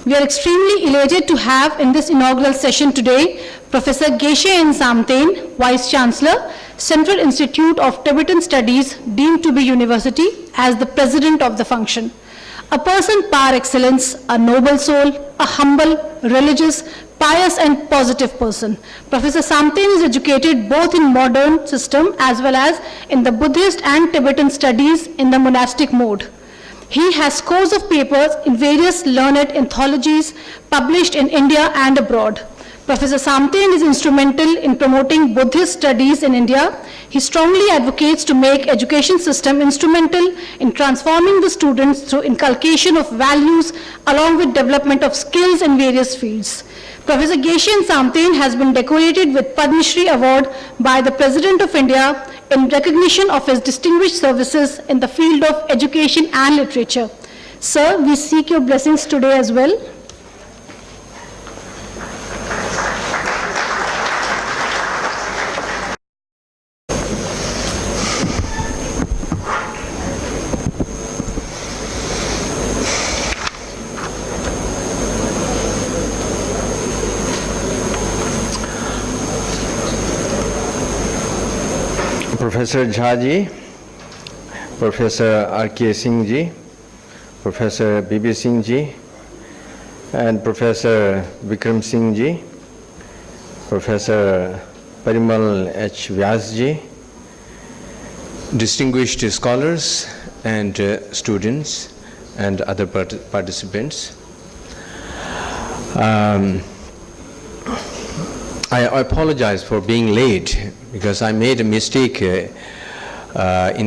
We are extremely elated to have in this inaugural session today Professor Geshe N Samten, Vice Chancellor, Central Institute of Tibetan Studies, deemed to be university, as the president of the function. A person par excellence, a noble soul, a humble, religious, pious and positive person. Professor Samten is educated both in modern system as well as in the Buddhist and Tibetan studies in the monastic mode. He has scores of papers in various learned anthologies published in India and abroad. Professor Samten is instrumental in promoting Buddhist studies in India. He strongly advocates to make education system instrumental in transforming the students through inculcation of values along with development of skills in various fields. Professor Geshe N Samten has been decorated with Padma Shri Award by the President of India in recognition of his distinguished services in the field of education and literature. Sir, we seek your blessings today as well. Professor Jhaji, Professor R.K. Singh ji, Professor B.B. Singh ji, and Professor Vikram Singh ji, Professor Parimal H Vyas ji, distinguished scholars and students and other participants. I apologize for being late because I made a mistake in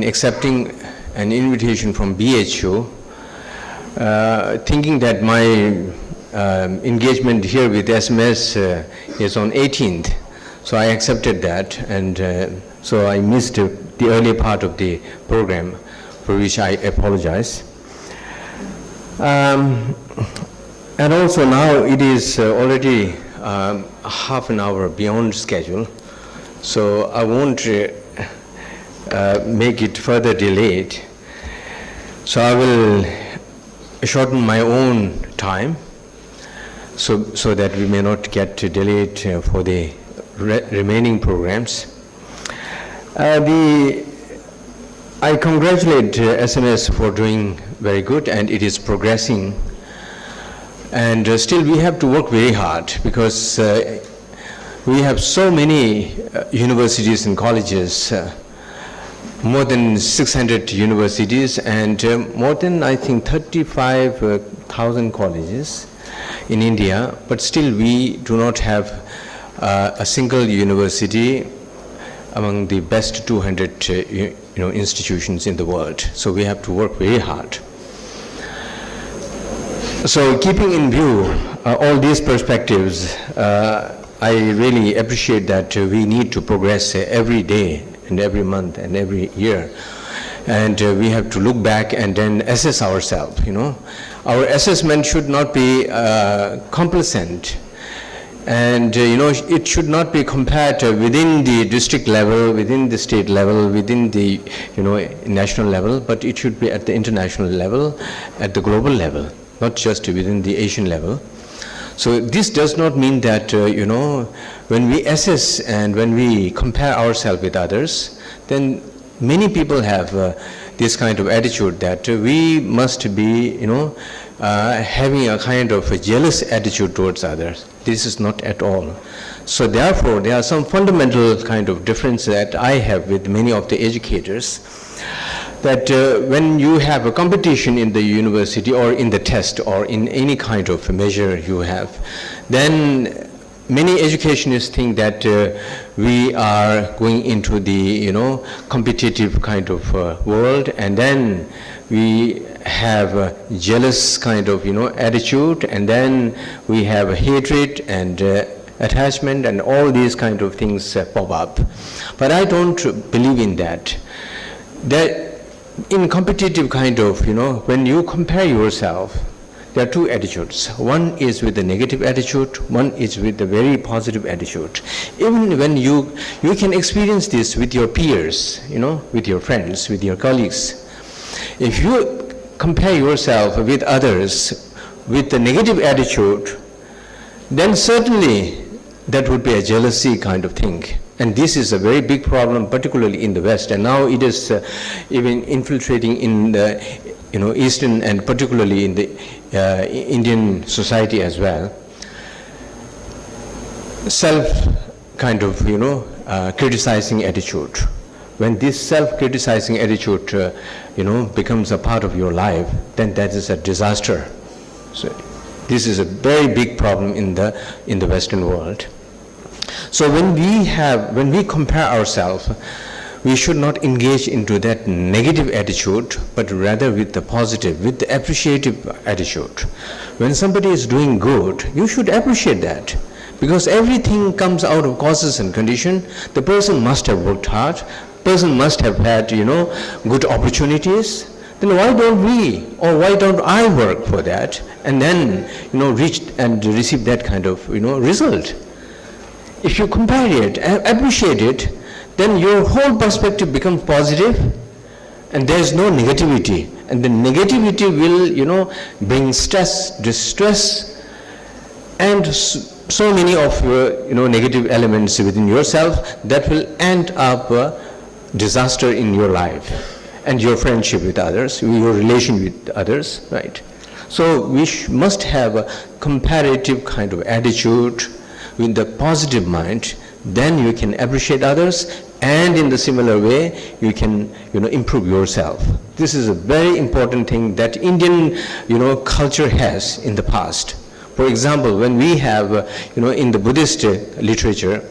accepting an invitation from BHU, thinking that my engagement here with SMS is on 18th. So I accepted that, and so I missed the early part of the program, for which I apologize. And also now it is already half an hour beyond schedule, so I won't make it further delayed. So I will shorten my own time so that we may not get delayed for the remaining programs. I congratulate SMS for doing very good, and it is progressing. And still we have to work very hard because we have so many universities and colleges, more than 600 universities and more than, I think, 35,000 colleges in India, but still we do not have a single university among the best 200 institutions in the world. So we have to work very hard. So keeping in view all these perspectives, I really appreciate that we need to progress every day and every month and every year. And we have to look back and then assess ourselves, Our assessment should not be complacent. And it should not be compared within the district level, within the state level, within the national level, but it should be at the international level, at the global level, not just within the Asian level. So this does not mean that when we assess and when we compare ourselves with others, then many people have this kind of attitude that we must be having a kind of a jealous attitude towards others. This is not at all. So therefore there are some fundamental kind of differences that I have with many of the educators, that when you have a competition in the university or in the test or in any kind of measure you have, then many educationists think that we are going into the competitive kind of world, and then we have a jealous kind of attitude, and then we have a hatred and attachment, and all these kind of things pop up. But I don't believe in that. That in competitive kind of, when you compare yourself, there are two attitudes. One is with the negative attitude, one is with the very positive attitude. Even when you can experience this with your peers, with your friends, with your colleagues. If you compare yourself with others with a negative attitude, then certainly that would be a jealousy kind of thing. And this is a very big problem, particularly in the West. And now it is even infiltrating in the Eastern and particularly in the Indian society as well. Self kind of, criticizing attitude. When this self-criticizing attitude, becomes a part of your life, then that is a disaster. So this is a very big problem in the Western world. So when we compare ourselves, we should not engage into that negative attitude, but rather with the positive, with the appreciative attitude. When somebody is doing good, you should appreciate that. Because everything comes out of causes and conditions. The person must have worked hard, person must have had, good opportunities. Then why don't we, or why don't I work for that, and then, reach and receive that kind of, result? If you compare it, appreciate it, then your whole perspective becomes positive, and there is no negativity. And the negativity will, bring stress, distress, and so many of negative elements within yourself that will end up disaster in your life and your friendship with others, your relation with others, right? So we must have a comparative kind of attitude with the positive mind. Then you can appreciate others, and in the similar way you can improve yourself. This is a very important thing that Indian culture has in the past. For example, when we have, in the Buddhist literature,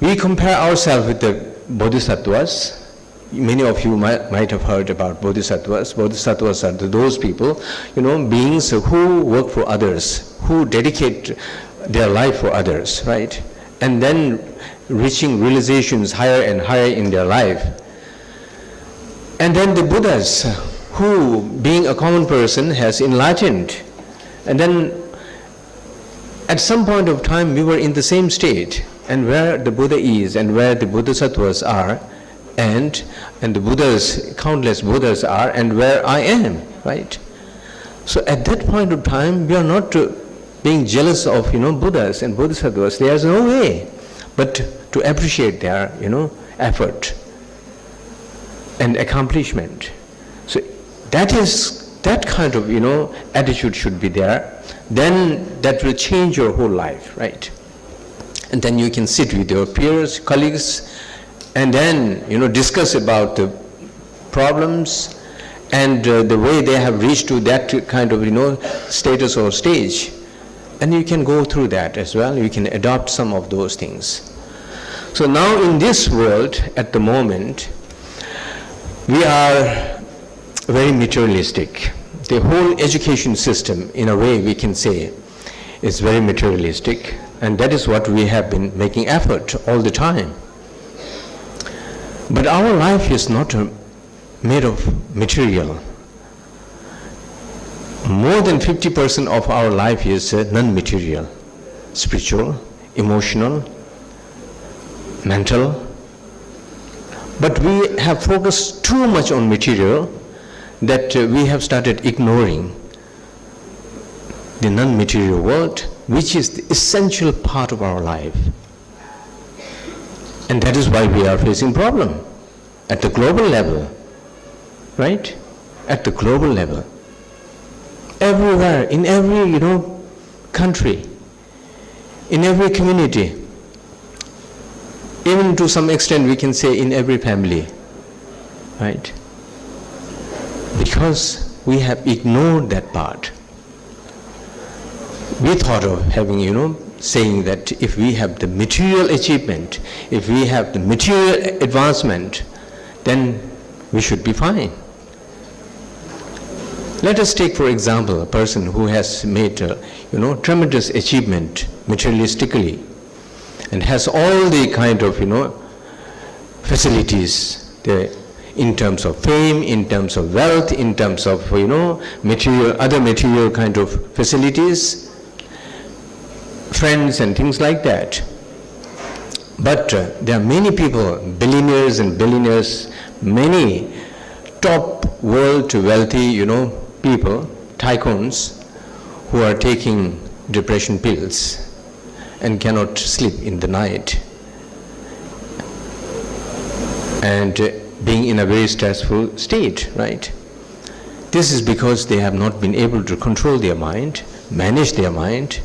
we compare ourselves with the bodhisattvas. Many of you might have heard about bodhisattvas. Bodhisattvas are those people, beings who work for others, who dedicate their life for others, right? And then reaching realizations higher and higher in their life. And then the Buddhas, who, being a common person, has enlightened. And then at some point of time we were in the same state, and where the Buddha is and where the Bodhisattvas are, and the Buddhas, countless Buddhas are, and where I am, right? So at that point of time we are not being jealous of Buddhas and Bodhisattvas. There is no way but to appreciate their effort and accomplishment. So that kind of attitude should be there. Then that will change your whole life, right? And then you can sit with your peers, colleagues, and then discuss about the problems and the way they have reached to that kind of status or stage. And you can go through that as well. You can adopt some of those things. So now in this world at the moment, we are very materialistic. The whole education system, in a way we can say, is very materialistic, and that is what we have been making effort all the time. But our life is not made of material. More than 50% of our life is non-material, spiritual, emotional, mental. But we have focused too much on material that we have started ignoring the non-material world, which is the essential part of our life. And that is why we are facing problem at the global level, right? At the global level. Everywhere, in every country, in every community, even to some extent we can say in every family, right? Because we have ignored that part. We thought of having, saying that if we have the material achievement, if we have the material advancement, then we should be fine. Let us take, for example, a person who has made, tremendous achievement materialistically and has all the kind of, facilities in terms of fame, in terms of wealth, in terms of, other material kind of facilities, friends and things like that. But there are many people, billionaires and billionaires, many top world wealthy, people, tycoons, who are taking depression pills and cannot sleep in the night and being in a very stressful state, right? This is because they have not been able to control their mind, manage their mind.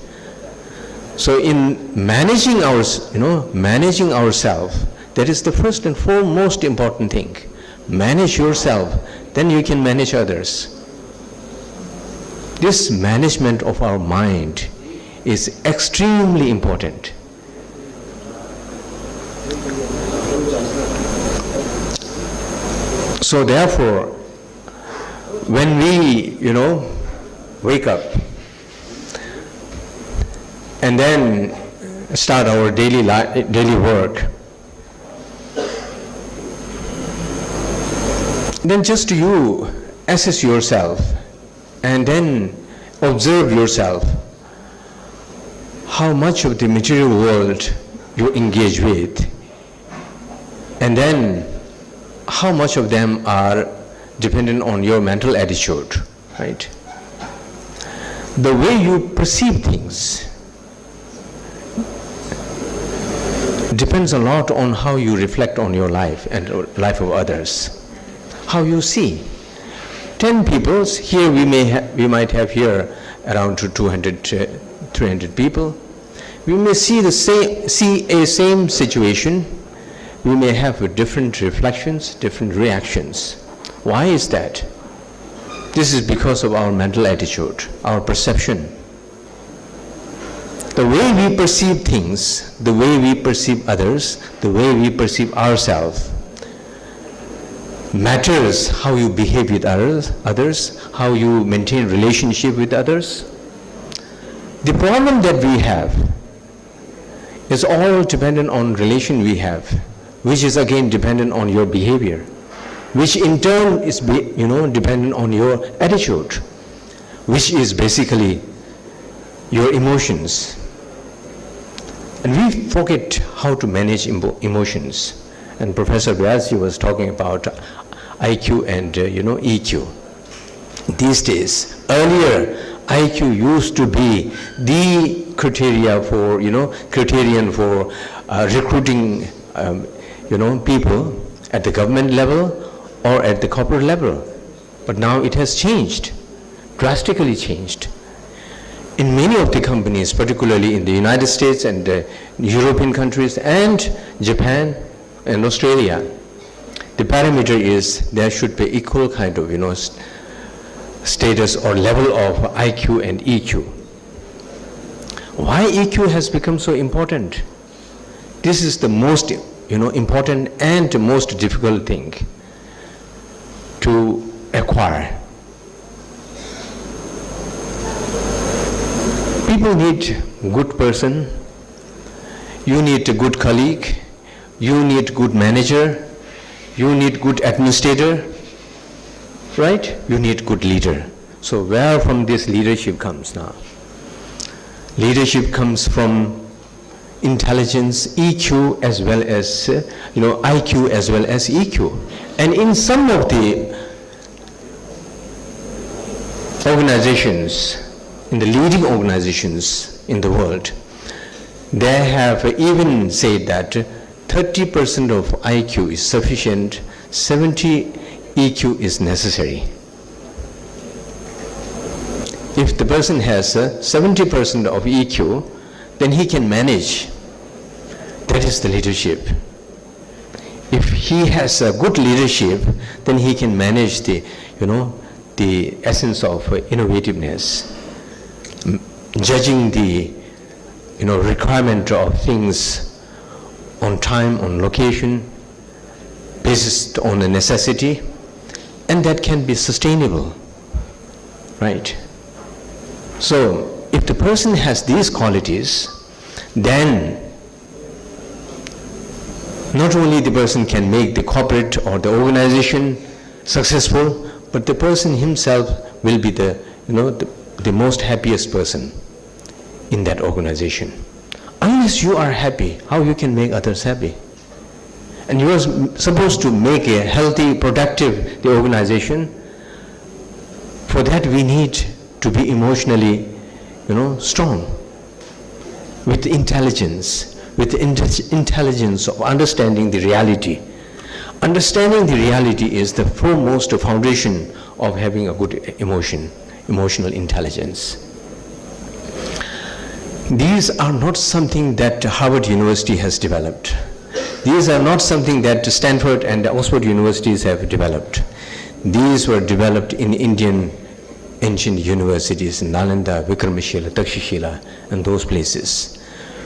So in managing managing ourselves, that is the first and foremost important thing. Manage yourself, then you can manage others. This management of our mind is extremely important. So therefore, when we, wake up and then start our daily work, then just you assess yourself and then observe yourself how much of the material world you engage with, and then how much of them are dependent on your mental attitude, right? The way you perceive things depends a lot on how you reflect on your life and life of others. How you see. 10 people, here we might have here around 200, 300 people. We may see a same situation. We may have different reflections, different reactions. Why is that? This is because of our mental attitude, our perception. The way we perceive things, the way we perceive others, the way we perceive ourselves matters how you behave with others, how you maintain relationship with others. The problem that we have is all dependent on relation we have, which is again dependent on your behavior, which in turn is dependent on your attitude, which is basically your emotions. And we forget how to manage emotions. And Professor Vyas was talking about IQ and EQ. These days, earlier IQ used to be the criterion for recruiting people at the government level or at the corporate level. But now it has changed, drastically changed. In many of the companies, particularly in the United States and European countries and Japan and Australia, the parameter is there should be equal kind of status or level of IQ and EQ. Why EQ has become so important? This is the most important and most difficult thing to acquire. People need good person, you need a good colleague, you need good manager, you need good administrator, right? You need good leader. So where from this leadership comes now? Leadership comes from intelligence, EQ as well as IQ as well as EQ. And in some of the organizations, in the leading organizations in the world, they have even said that 30% of IQ is sufficient, 70 EQ is necessary. If the person has 70% of EQ, then he can manage. That is the leadership. If he has a good leadership, then he can manage the essence of innovativeness, judging the requirement of things on time, on location, based on a necessity, and that can be sustainable, right? So if the person has these qualities, then not only the person can make the corporate or the organization successful, but the person himself will be the most happiest person in that organization. Unless you are happy, how you can make others happy? And you are supposed to make a healthy, productive the organization. For that we need to be emotionally strong, with intelligence, with the intelligence of understanding the reality. Understanding the reality is the foremost foundation of having a good emotional intelligence. These are not something that Harvard University has developed. These are not something that Stanford and Oxford universities have developed. These were developed in Indian ancient universities, Nalanda, Vikramashila, Takshashila, and those places,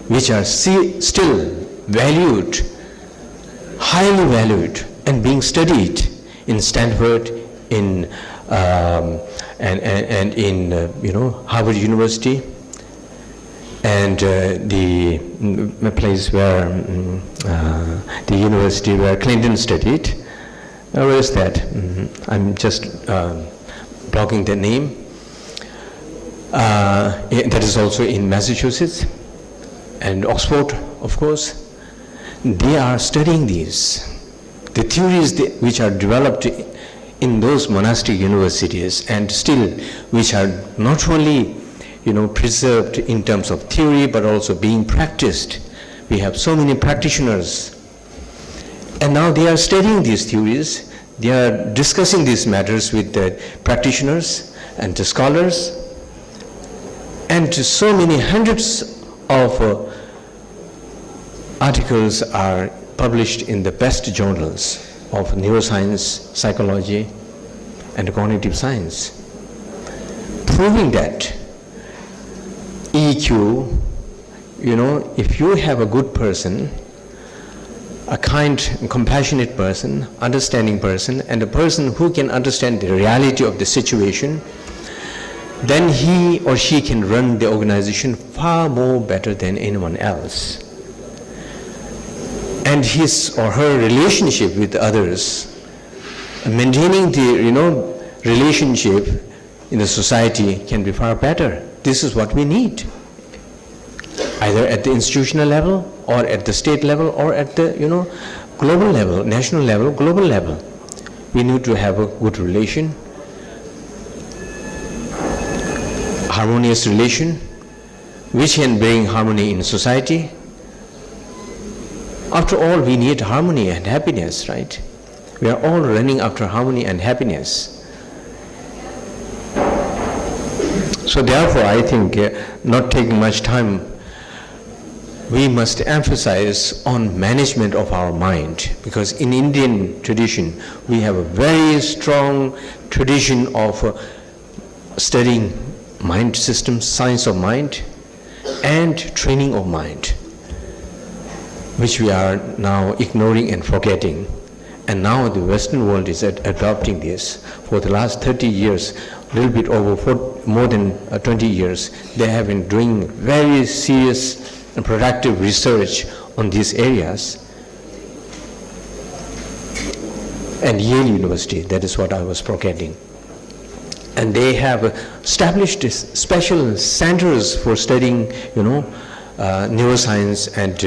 which are still valued, highly valued, and being studied in Stanford, in and in Harvard University, and the place where the university where Clinton studied. Where is that? I'm just blocking the name. That is also in Massachusetts and Oxford, of course. They are studying these. The theories which are developed in those monastic universities, and still which are not only preserved in terms of theory but also being practiced. We have so many practitioners, and now they are studying these theories. They are discussing these matters with the practitioners and the scholars, and so many hundreds of articles are published in the best journals of neuroscience, psychology, and cognitive science, proving that EQ, if you have a good person, a kind and compassionate person, understanding person, and a person who can understand the reality of the situation, then he or she can run the organization far more better than anyone else. And his or her relationship with others, maintaining the relationship in the society can be far better. This is what we need, either at the institutional level or at the state level or at the global level, national level, global level. We need to have a good relation, harmonious relation, which can bring harmony in society. After all, we need harmony and happiness, right? We are all running after harmony and happiness. So therefore, I think, not taking much time, we must emphasize on management of our mind, because in Indian tradition, we have a very strong tradition of studying mind systems, science of mind, and training of mind, which we are now ignoring and forgetting. And now the Western world is adopting this. For the last 30 years, a little bit over more than 20 years, they have been doing very serious and productive research on these areas. And Yale University, that is what I was forgetting. And they have established special centers for studying, neuroscience and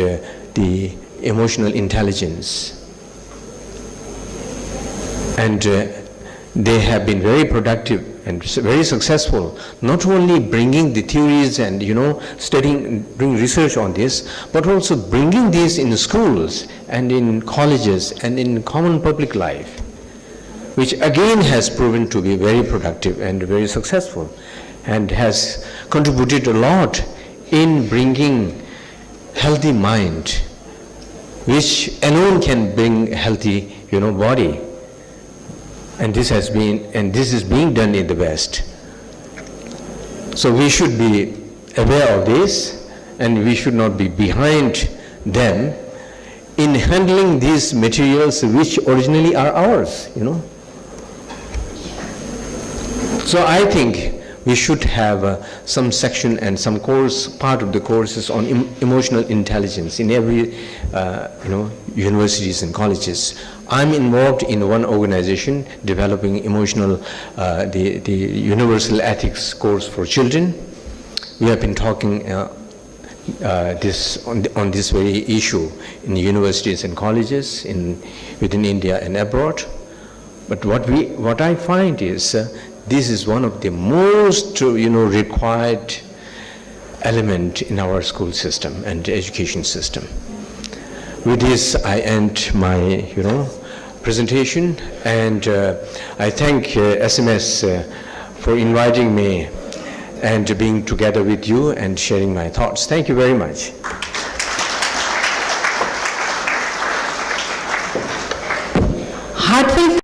the emotional intelligence. And they have been very productive and very successful, not only bringing the theories and studying, doing research on this, but also bringing this in schools and in colleges and in common public life, which again has proven to be very productive and very successful, and has contributed a lot in bringing healthy mind, which alone can bring healthy body. And this is being done in the West. So we should be aware of this, and we should not be behind them in handling these materials which originally are ours, So I think we should have some section and some course, part of the courses on emotional intelligence in every universities and colleges. I'm involved in one organization developing emotional, the universal ethics course for children. We have been talking on this very issue in universities and colleges within India and abroad. But what I find is this is one of the most required element in our school system and education system. With this, I end my, presentation, and I thank SMS for inviting me and being together with you and sharing my thoughts. Thank you very much. Heartfelt